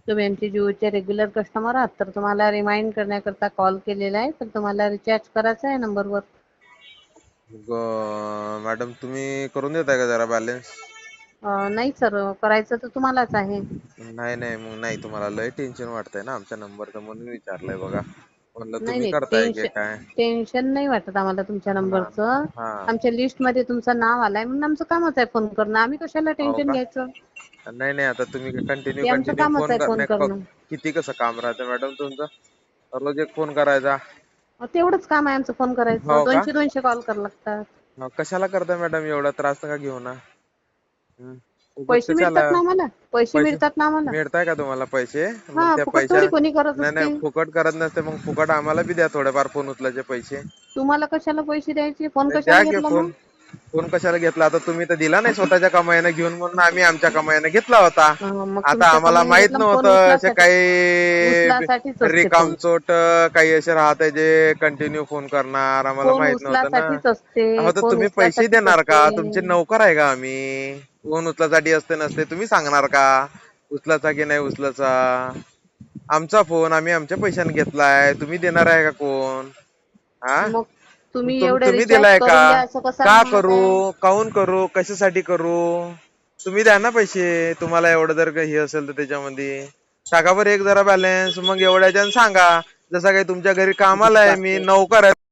तुम्ही आमचे जिओचे रेग्युलर कस्टमर आहात, तर तुम्हाला रिमाइंड करण्याकरता कॉल केलेला आहे. तर तुम्हाला रिचार्ज करायचा आहे नंबरवर. मॅडम तुम्ही करून देताय का जरा बॅलन्स? नाही सर, करायचं तर तुम्हालाच आहे. नाही नाही, मग नाही, तुम्हाला लय टेन्शन वाटतंय ना आमच्या नंबरचं, म्हणून विचारलंय बघा. म्हणलं नाही तुम्ही नाही, करताय की टेन्शन काय. टेन्शन नाही वाटत आम्हाला तुमच्या हा नंबरचं. हा. आमच्या लिस्टमध्ये तुमचं नाव आलंय म्हणून आमचं कामच आहे फोन करणं. आम्ही कशाला हो टेन्शन का? घ्यायचं? नाही नाही, आता तुम्ही कंटिन्यू ते आमचं कंटिन्यू कामच फोन आहे फोन करणे. करणं. किती कसं काम राहतं मॅडम तुमचं? रोज एक फोन करायचा? तेवढंच काम आहे आमचं, फोन करायचं. हो का? 200-200 कॉल करावं लागतात. कशाला करताय मॅडम, एवढा त्रास नका घेऊ ना. हं. उगाच पैसे कशाला. मिळतात ना आम्हाला, पैसे पैसे मिळतात ना आम्हाला. मिळताय का तुम्हाला पैसे? मग हा, त्या फुकट पैशा. थोडी कोणी करत नाही नाही, असते. फुकट करत नसते, मग फुकट आम्हाला बी द्या थोडेफार फोन उचलायचे पैसे. तुम्हाला कशाला पैसे द्यायचे? फोन नाही, कशाला द्या की घेतला फोन. मग? फोन कशाला घेतला? आता तुम्ही तर दिला नाही स्वतःच्या कमाईने घेऊन, म्हणून आम्ही आमच्या कमाईने घेतला होता. मग आता तुमच्या आम्हाला कमाईने माहित घेतला, फोन नव्हतं असे उचलासाठी. काही उचलासाठीच असते फोन. रिकामचोट काही असे राहते जे कंटिन्यू फोन करणार, आम्हाला फोन माहित नव्हतं ना. उचलासाठीच असते, अहो तर फोन तुम्ही पैसे उचलासाठीच देणार असते. का? तुमचे नौकर आहे का आम्ही? फोन उचलासाठी असते नसते तुम्ही सांगणार का? उचलाचा की नाही उचलाचा? आमचा फोन आम्ही आमच्या पैशाने घेतलाय, तुम्ही देणार आहे का कोण? हा. मग तुम्ही एवढे तुम्ही रिचार्ज दिलाय का? करून द्या असं कसा का म्हणत करू? आहे? काऊन करू? कशासाठी करू? तुम्ही द्या ना पैसे. तुम्हाला एवढं जर काही हे असेल तर त्याच्यामध्ये टाका बरं एक जरा बॅलन्स, मग एवढ्याच्यानं सांगा. जसं काही तुमच्या घरी कामाला आहे, मी नौकर आहे.